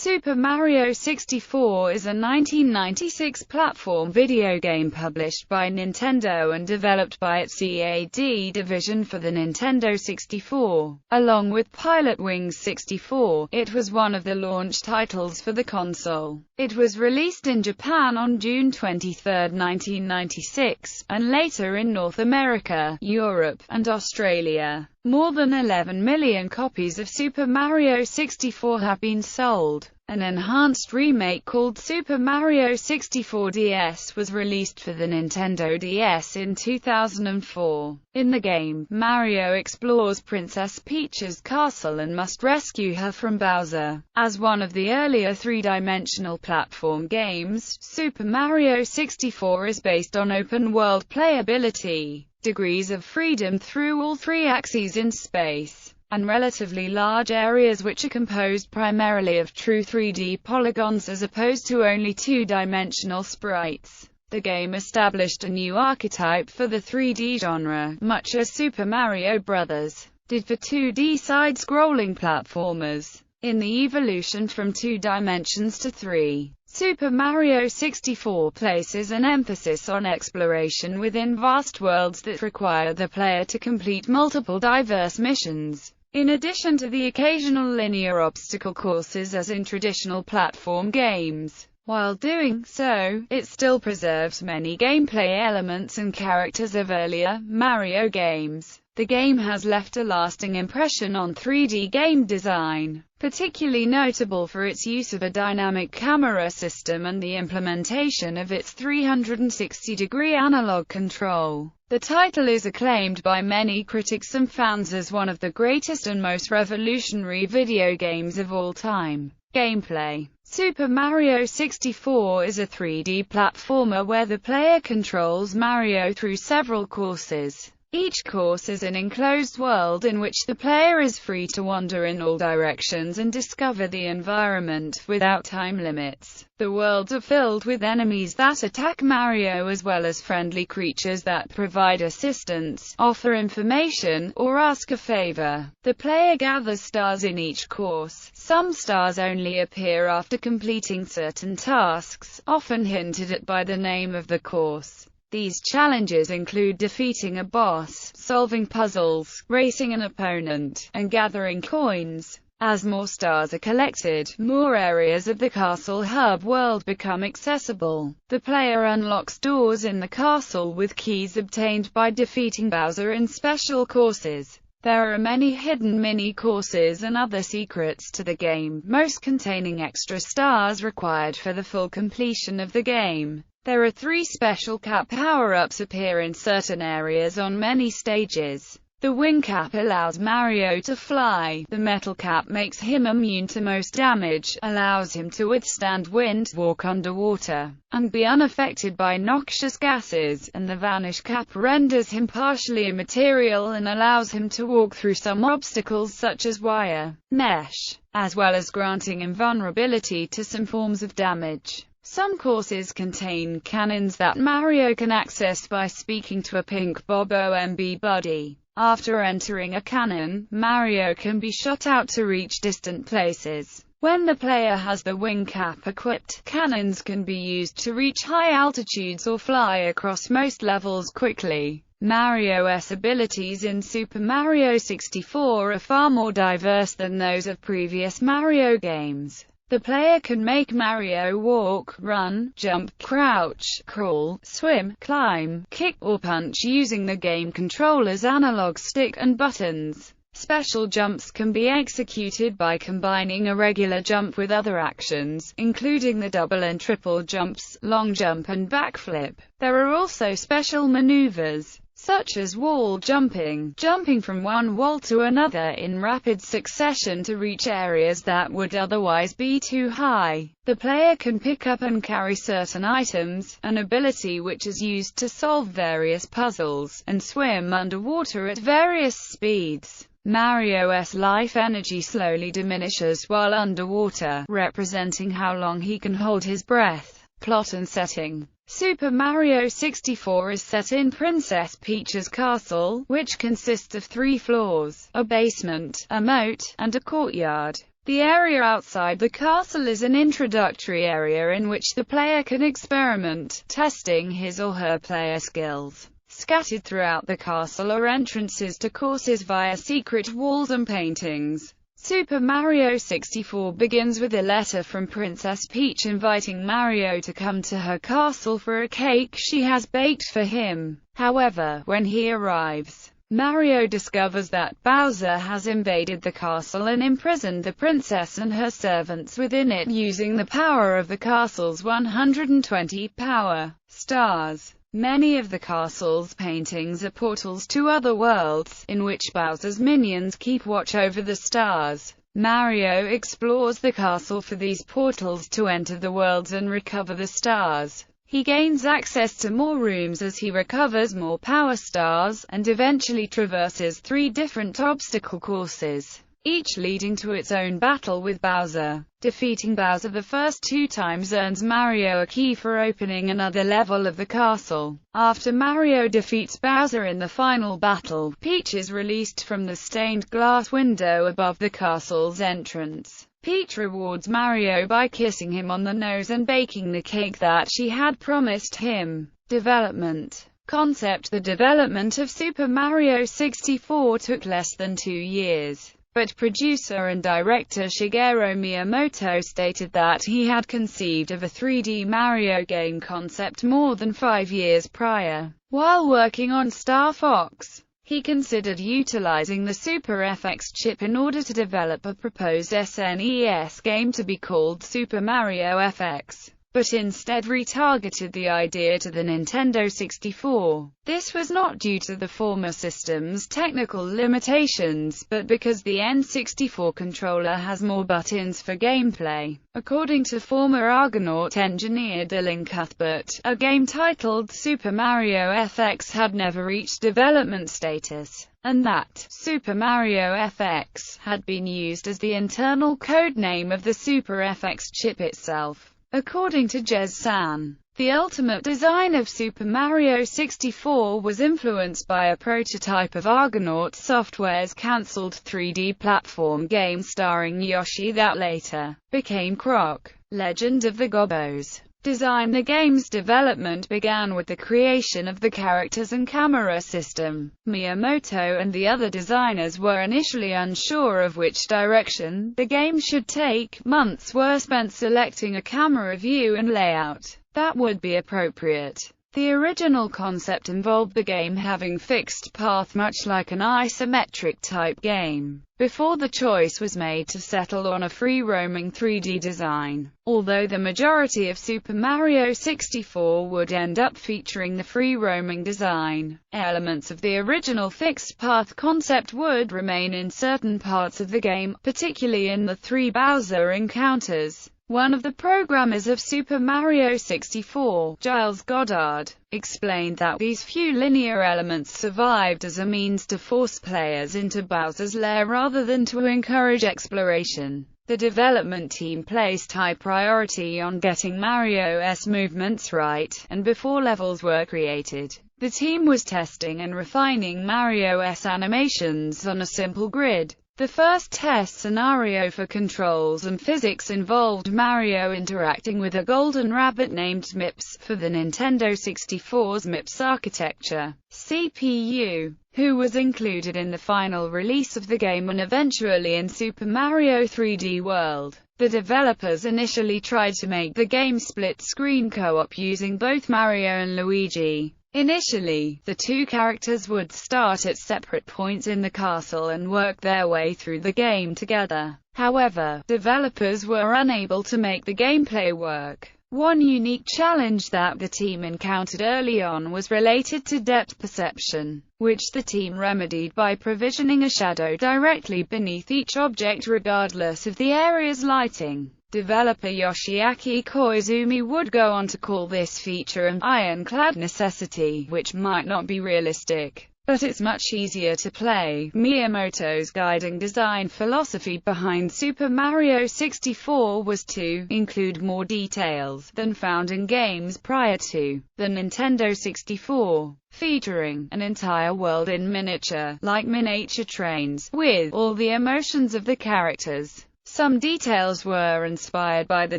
Super Mario 64 is a 1996 platform video game published by Nintendo and developed by its CAD division for the Nintendo 64. Along with Pilotwings 64, it was one of the launch titles for the console. It was released in Japan on June 23, 1996, and later in North America, Europe, and Australia. More than 11 million copies of Super Mario 64 have been sold. An enhanced remake called Super Mario 64 DS was released for the Nintendo DS in 2004. In the game, Mario explores Princess Peach's castle and must rescue her from Bowser. As one of the earlier three-dimensional platform games, Super Mario 64 is based on open-world playability, degrees of freedom through all three axes in space, and relatively large areas which are composed primarily of true 3D polygons as opposed to only two-dimensional sprites. The game established a new archetype for the 3D genre, much as Super Mario Bros. Did for 2D side-scrolling platformers. In the evolution from 2 dimensions to 3, Super Mario 64 places an emphasis on exploration within vast worlds that require the player to complete multiple diverse missions, in addition to the occasional linear obstacle courses as in traditional platform games. While doing so, it still preserves many gameplay elements and characters of earlier Mario games. The game has left a lasting impression on 3D game design, particularly notable for its use of a dynamic camera system and the implementation of its 360-degree analog control. The title is acclaimed by many critics and fans as one of the greatest and most revolutionary video games of all time. Gameplay. Super Mario 64 is a 3D platformer where the player controls Mario through several courses. Each course is an enclosed world in which the player is free to wander in all directions and discover the environment, without time limits. The worlds are filled with enemies that attack Mario as well as friendly creatures that provide assistance, offer information, or ask a favor. The player gathers stars in each course. Some stars only appear after completing certain tasks, often hinted at by the name of the course. These challenges include defeating a boss, solving puzzles, racing an opponent, and gathering coins. As more stars are collected, more areas of the castle hub world become accessible. The player unlocks doors in the castle with keys obtained by defeating Bowser in special courses. There are many hidden mini-courses and other secrets to the game, most containing extra stars required for the full completion of the game. There are 3 special cap power-ups appear in certain areas on many stages. The wing cap allows Mario to fly, the metal cap makes him immune to most damage, allows him to withstand wind, walk underwater, and be unaffected by noxious gases, and the vanish cap renders him partially immaterial and allows him to walk through some obstacles such as wire, mesh, as well as granting invulnerability to some forms of damage. Some courses contain cannons that Mario can access by speaking to a pink Bob-omb buddy. After entering a cannon, Mario can be shot out to reach distant places. When the player has the wing cap equipped, cannons can be used to reach high altitudes or fly across most levels quickly. Mario's abilities in Super Mario 64 are far more diverse than those of previous Mario games. The player can make Mario walk, run, jump, crouch, crawl, swim, climb, kick, or punch using the game controller's analog stick and buttons. Special jumps can be executed by combining a regular jump with other actions, including the double and triple jumps, long jump and backflip. There are also special maneuvers, such as wall jumping, jumping from one wall to another in rapid succession to reach areas that would otherwise be too high. The player can pick up and carry certain items, an ability which is used to solve various puzzles, and swim underwater at various speeds. Mario's life energy slowly diminishes while underwater, representing how long he can hold his breath. Plot and setting. Super Mario 64 is set in Princess Peach's castle, which consists of 3 floors, a basement, a moat, and a courtyard. The area outside the castle is an introductory area in which the player can experiment, testing his or her player skills. Scattered throughout the castle are entrances to courses via secret walls and paintings. Super Mario 64 begins with a letter from Princess Peach inviting Mario to come to her castle for a cake she has baked for him. However, when he arrives, Mario discovers that Bowser has invaded the castle and imprisoned the princess and her servants within it using the power of the castle's 120 power stars. Many of the castle's paintings are portals to other worlds, in which Bowser's minions keep watch over the stars. Mario explores the castle for these portals to enter the worlds and recover the stars. He gains access to more rooms as he recovers more power stars, and eventually traverses 3 different obstacle courses, each leading to its own battle with Bowser. Defeating Bowser the first 2 times earns Mario a key for opening another level of the castle. After Mario defeats Bowser in the final battle, Peach is released from the stained glass window above the castle's entrance. Peach rewards Mario by kissing him on the nose and baking the cake that she had promised him. Development concept. The development of Super Mario 64 took less than 2 years. But producer and director Shigeru Miyamoto stated that he had conceived of a 3D Mario game concept more than 5 years prior. While working on Star Fox, he considered utilizing the Super FX chip in order to develop a proposed SNES game to be called Super Mario FX, but instead retargeted the idea to the Nintendo 64. This was not due to the former system's technical limitations, but because the N64 controller has more buttons for gameplay. According to former Argonaut engineer Dylan Cuthbert, a game titled Super Mario FX had never reached development status, and that Super Mario FX had been used as the internal code name of the Super FX chip itself. According to Jez San, the ultimate design of Super Mario 64 was influenced by a prototype of Argonaut Software's cancelled 3D platform game starring Yoshi that later became Croc, Legend of the Gobos. The game's development began with the creation of the characters and camera system. Miyamoto and the other designers were initially unsure of which direction the game should take. Months were spent selecting a camera view and layout that would be appropriate. The original concept involved the game having fixed path much like an isometric type game, before the choice was made to settle on a free-roaming 3D design. Although the majority of Super Mario 64 would end up featuring the free-roaming design, elements of the original fixed path concept would remain in certain parts of the game, particularly in the 3 Bowser encounters. One of the programmers of Super Mario 64, Giles Goddard, explained that these few linear elements survived as a means to force players into Bowser's lair rather than to encourage exploration. The development team placed high priority on getting Mario's movements right, and before levels were created, the team was testing and refining Mario's animations on a simple grid. The first test scenario for controls and physics involved Mario interacting with a golden rabbit named Mips for the Nintendo 64's Mips architecture CPU, who was included in the final release of the game and eventually in Super Mario 3D World. The developers initially tried to make the game split-screen co-op using both Mario and Luigi. Initially, the 2 characters would start at separate points in the castle and work their way through the game together. However, developers were unable to make the gameplay work. One unique challenge that the team encountered early on was related to depth perception, which the team remedied by provisioning a shadow directly beneath each object regardless of the area's lighting. Developer Yoshiaki Koizumi would go on to call this feature an ironclad necessity, which might not be realistic, but it's much easier to play. Miyamoto's guiding design philosophy behind Super Mario 64 was to include more details than found in games prior to the Nintendo 64, featuring an entire world in miniature, like miniature trains, with all the emotions of the characters. Some details were inspired by the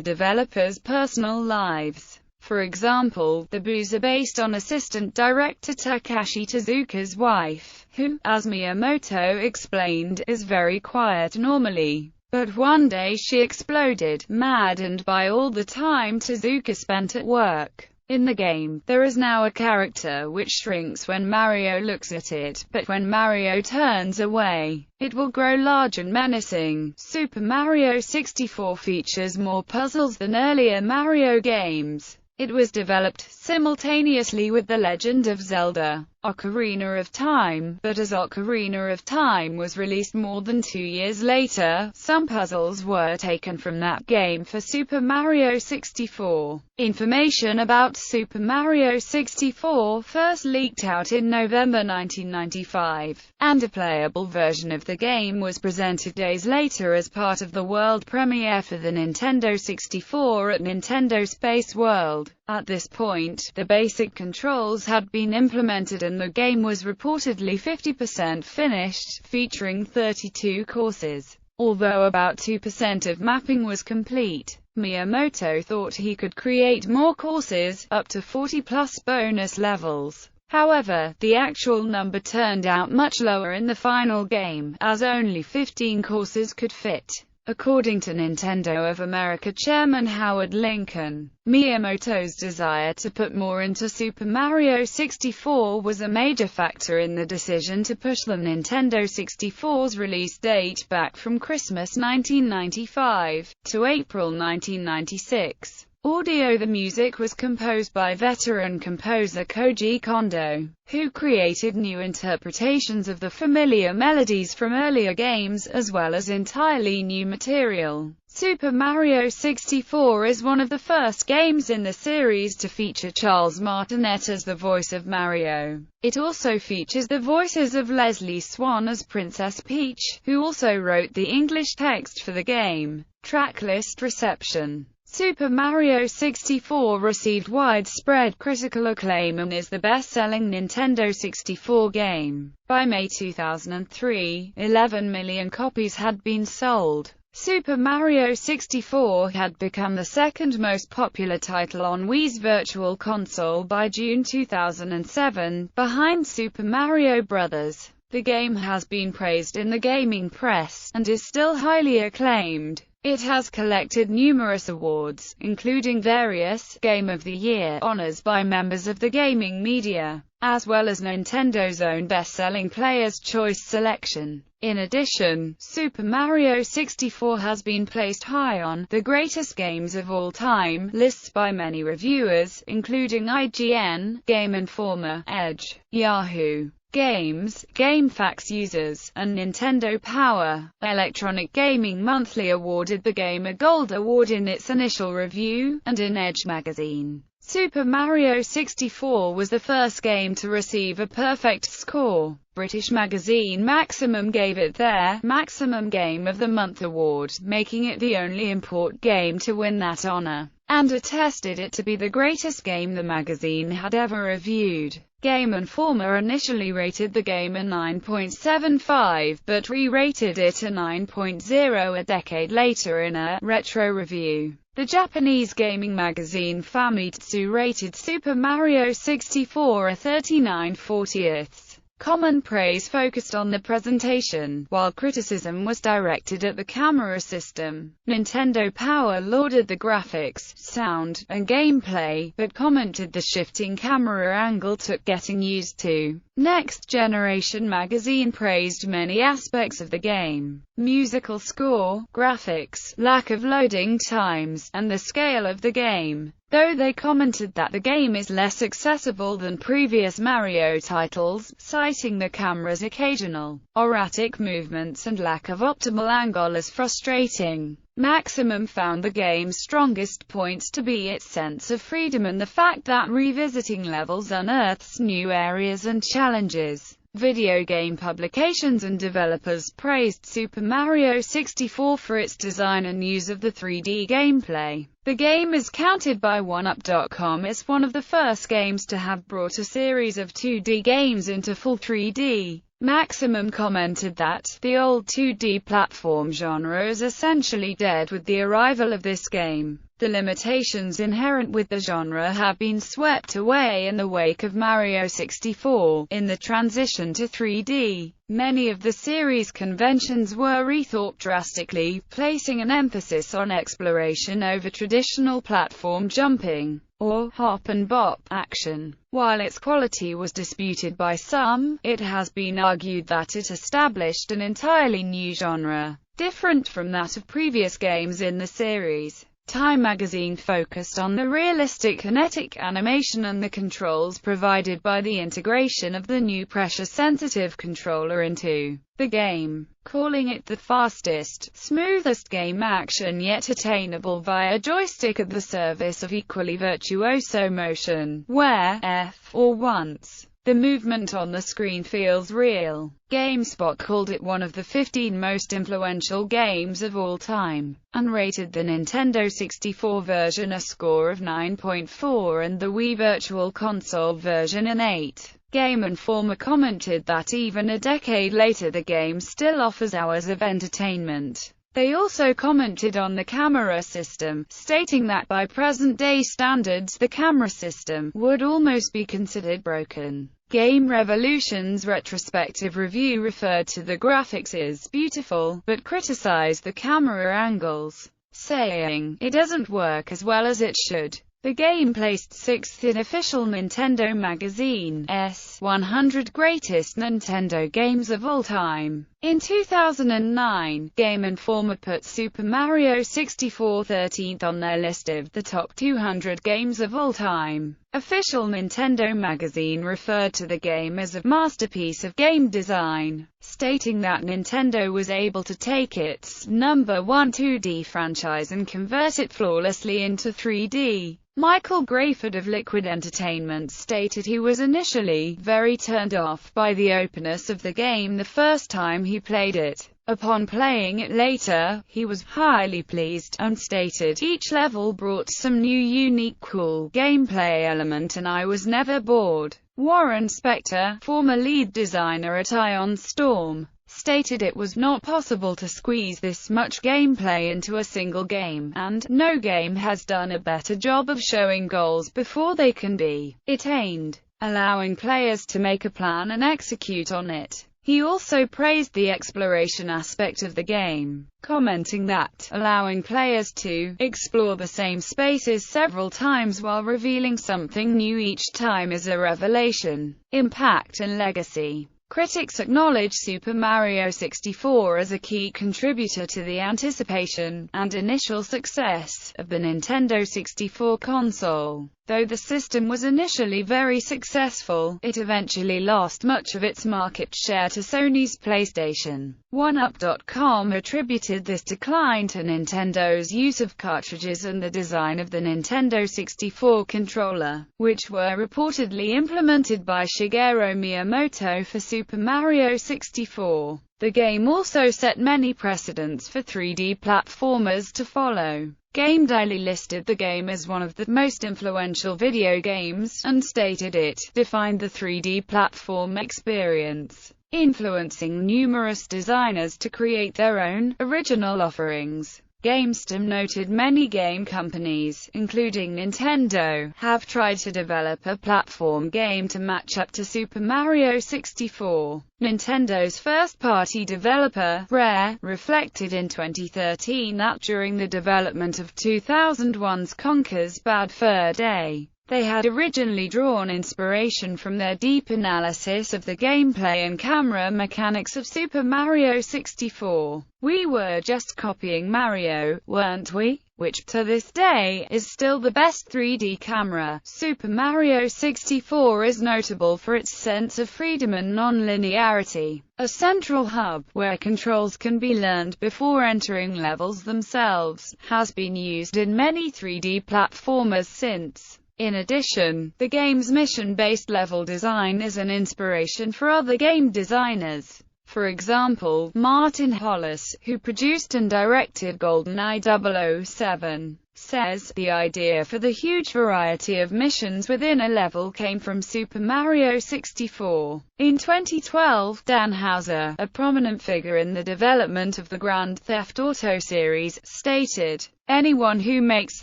developers' personal lives. For example, the boos are based on assistant director Takashi Tezuka's wife, who, as Miyamoto explained, is very quiet normally. But one day she exploded, maddened by all the time Tezuka spent at work. In the game, there is now a character which shrinks when Mario looks at it, but when Mario turns away, it will grow large and menacing. Super Mario 64 features more puzzles than earlier Mario games. It was developed simultaneously with The Legend of Zelda: Ocarina of Time, but as Ocarina of Time was released more than 2 years later, some puzzles were taken from that game for Super Mario 64. Information about Super Mario 64 first leaked out in November 1995, and a playable version of the game was presented days later as part of the world premiere for the Nintendo 64 at Nintendo Space World. At this point, the basic controls had been implemented and the game was reportedly 50% finished, featuring 32 courses. Although about 2% of mapping was complete, Miyamoto thought he could create more courses, up to 40+ bonus levels. However, the actual number turned out much lower in the final game, as only 15 courses could fit. According to Nintendo of America chairman Howard Lincoln, Miyamoto's desire to put more into Super Mario 64 was a major factor in the decision to push the Nintendo 64's release date back from Christmas 1995 to April 1996. Audio: the music was composed by veteran composer Koji Kondo, who created new interpretations of the familiar melodies from earlier games, as well as entirely new material. Super Mario 64 is one of the first games in the series to feature Charles Martinet as the voice of Mario. It also features the voices of Leslie Swan as Princess Peach, who also wrote the English text for the game. Tracklist reception: Super Mario 64 received widespread critical acclaim and is the best-selling Nintendo 64 game. By May 2003, 11 million copies had been sold. Super Mario 64 had become the second most popular title on Wii's Virtual Console by June 2007, behind Super Mario Bros. The game has been praised in the gaming press, and is still highly acclaimed. It has collected numerous awards, including various Game of the Year honors by members of the gaming media, as well as Nintendo's own best-selling Player's Choice selection. In addition, Super Mario 64 has been placed high on the greatest games of all time lists by many reviewers, including IGN, Game Informer, Edge, Yahoo Games, GameFAQs users, and Nintendo Power. Electronic Gaming Monthly awarded the game a Gold Award in its initial review, and in Edge magazine, Super Mario 64 was the first game to receive a perfect score. British magazine Maximum gave it their Maximum Game of the Month award, making it the only import game to win that honor, and attested it to be the greatest game the magazine had ever reviewed. Game Informer initially rated the game a 9.75, but re-rated it a 9.0 a decade later in a retro review. The Japanese gaming magazine Famitsu rated Super Mario 64 a 39/40. Common praise focused on the presentation, while criticism was directed at the camera system. Nintendo Power lauded the graphics, sound, and gameplay, but commented the shifting camera angle took getting used to. Next Generation magazine praised many aspects of the game: musical score, graphics, lack of loading times, and the scale of the game, though they commented that the game is less accessible than previous Mario titles, citing the camera's occasional erratic movements and lack of optimal angle as frustrating. Maximum found the game's strongest points to be its sense of freedom and the fact that revisiting levels unearths new areas and challenges. Video game publications and developers praised Super Mario 64 for its design and use of the 3D gameplay. The game is counted by OneUp.com as one of the first games to have brought a series of 2D games into full 3D. Maximum commented that the old 2D platform genre is essentially dead with the arrival of this game. The limitations inherent with the genre have been swept away in the wake of Mario 64. In the transition to 3D, many of the series' conventions were rethought drastically, placing an emphasis on exploration over traditional platform jumping, or hop and bop, action. While its quality was disputed by some, it has been argued that it established an entirely new genre, different from that of previous games in the series. Time magazine focused on the realistic kinetic animation and the controls provided by the integration of the new pressure-sensitive controller into the game, calling it the fastest, smoothest game action yet attainable via joystick at the service of equally virtuoso motion, where F or once the movement on the screen feels real. GameSpot called it one of the 15 most influential games of all time, and rated the Nintendo 64 version a score of 9.4 and the Wii Virtual Console version an 8. Game Informer commented that even a decade later the game still offers hours of entertainment. They also commented on the camera system, stating that by present-day standards the camera system would almost be considered broken. Game Revolution's retrospective review referred to the graphics as beautiful, but criticized the camera angles, saying, "It doesn't work as well as it should." The game placed 6th in official Nintendo magazine's 100 Greatest Nintendo Games of All Time. In 2009, Game Informer put Sūpā Mario 64 13th on their list of the top 200 games of all time. Official Nintendo magazine referred to the game as a masterpiece of game design, stating that Nintendo was able to take its #1 2D franchise and convert it flawlessly into 3D. Michael Grayford of Liquid Entertainment stated he was initially very turned off by the openness of the game the first time he played it. Upon playing it later, he was highly pleased, and stated, "Each level brought some new unique cool gameplay element and I was never bored." Warren Spector, former lead designer at Ion Storm, stated it was not possible to squeeze this much gameplay into a single game, and no game has done a better job of showing goals before they can be attained, allowing players to make a plan and execute on it. He also praised the exploration aspect of the game, commenting that allowing players to explore the same spaces several times while revealing something new each time is a revelation. Impact and legacy. Critics acknowledge Sūpā Mario 64 as a key contributor to the anticipation and initial success of the Nintendo 64 console. Though the system was initially very successful, it eventually lost much of its market share to Sony's PlayStation. OneUp.com attributed this decline to Nintendo's use of cartridges and the design of the Nintendo 64 controller, which were reportedly implemented by Shigeru Miyamoto for Sūpā Mario 64. The game also set many precedents for 3D platformers to follow. Game Daily listed the game as one of the most influential video games, and stated it defined the 3D platform experience, influencing numerous designers to create their own original offerings. GameStem noted many game companies, including Nintendo, have tried to develop a platform game to match up to Sūpā Mario 64. Nintendo's first-party developer, Rare, reflected in 2013 that during the development of 2001's Conker's Bad Fur Day, they had originally drawn inspiration from their deep analysis of the gameplay and camera mechanics of Sūpā Mario 64. "We were just copying Mario, weren't we? Which, to this day, is still the best 3D camera." Sūpā Mario 64 is notable for its sense of freedom and non-linearity. A central hub, where controls can be learned before entering levels themselves, has been used in many 3D platformers since. In addition, the game's mission-based level design is an inspiration for other game designers. For example, Martin Hollis, who produced and directed GoldenEye 007, says, "The idea for the huge variety of missions within a level came from Super Mario 64. In 2012, Dan Houser, a prominent figure in the development of the Grand Theft Auto series, stated, "Anyone who makes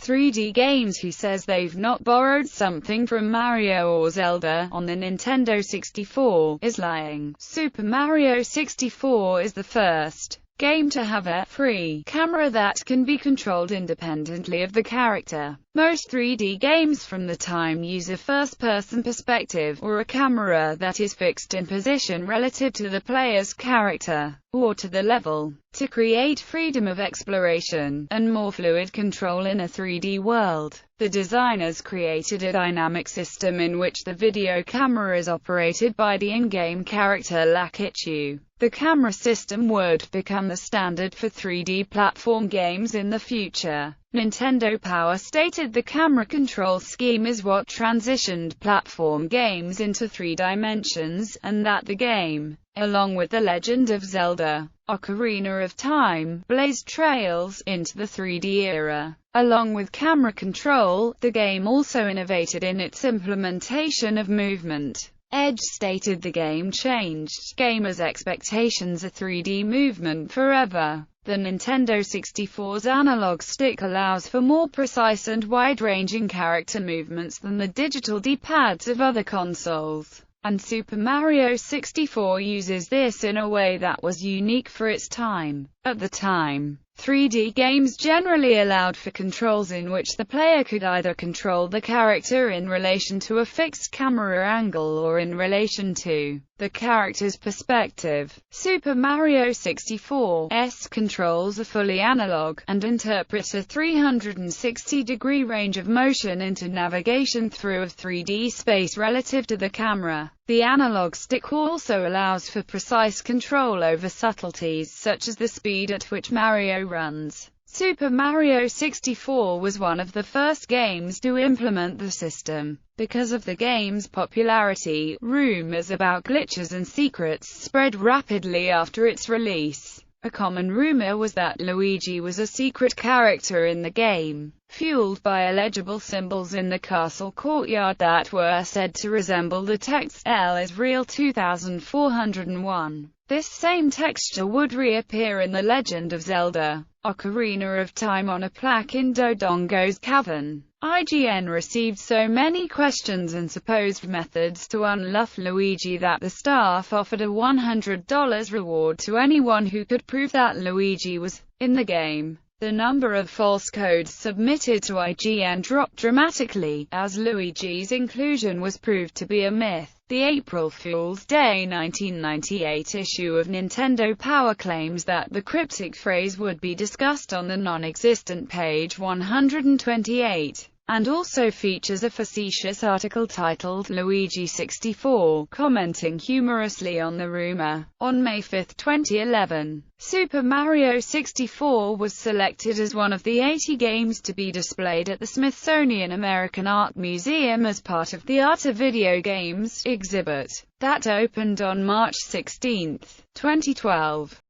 3D games who says they've not borrowed something from Mario or Zelda on the Nintendo 64 is lying." Super Mario 64 is the first game to have a free camera that can be controlled independently of the character. Most 3D games from the time use a first-person perspective, or a camera that is fixed in position relative to the player's character, or to the level, to create freedom of exploration, and more fluid control in a 3D world. The designers created a dynamic system in which the video camera is operated by the in-game character Lakitu. The camera system would become the standard for 3D platform games in the future. Nintendo Power stated the camera control scheme is what transitioned platform games into 3 dimensions, and that the game, along with The Legend of Zelda, Ocarina of Time, blazed trails into the 3D era. Along with camera control, the game also innovated in its implementation of movement. Edge stated the game changed gamers' expectations of 3D movement forever. The Nintendo 64's analog stick allows for more precise and wide-ranging character movements than the digital D-pads of other consoles, and Super Mario 64 uses this in a way that was unique for its time. At the time, 3D games generally allowed for controls in which the player could either control the character in relation to a fixed camera angle or in relation to the character's perspective. Super Mario 64's controls are fully analog, and interpret a 360-degree range of motion into navigation through a 3D space relative to the camera. The analog stick also allows for precise control over subtleties such as the speed at which Mario runs. Super Mario 64 was one of the first games to implement the system. Because of the game's popularity, rumors about glitches and secrets spread rapidly after its release. A common rumor was that Luigi was a secret character in the game, fueled by illegible symbols in the castle courtyard that were said to resemble the text "L is real 2401. This same texture would reappear in The Legend of Zelda, Ocarina of Time on a plaque in Dodongo's cavern. IGN received so many questions and supposed methods to unluff Luigi that the staff offered a $100 reward to anyone who could prove that Luigi was in the game. The number of false codes submitted to IGN dropped dramatically, as Luigi's inclusion was proved to be a myth. The April Fool's Day 1998 issue of Nintendo Power claims that the cryptic phrase would be discussed on the non-existent page 128. And also features a facetious article titled Luigi 64, commenting humorously on the rumor. On May 5, 2011, Super Mario 64 was selected as one of the 80 games to be displayed at the Smithsonian American Art Museum as part of the Art of Video Games exhibit that opened on March 16, 2012.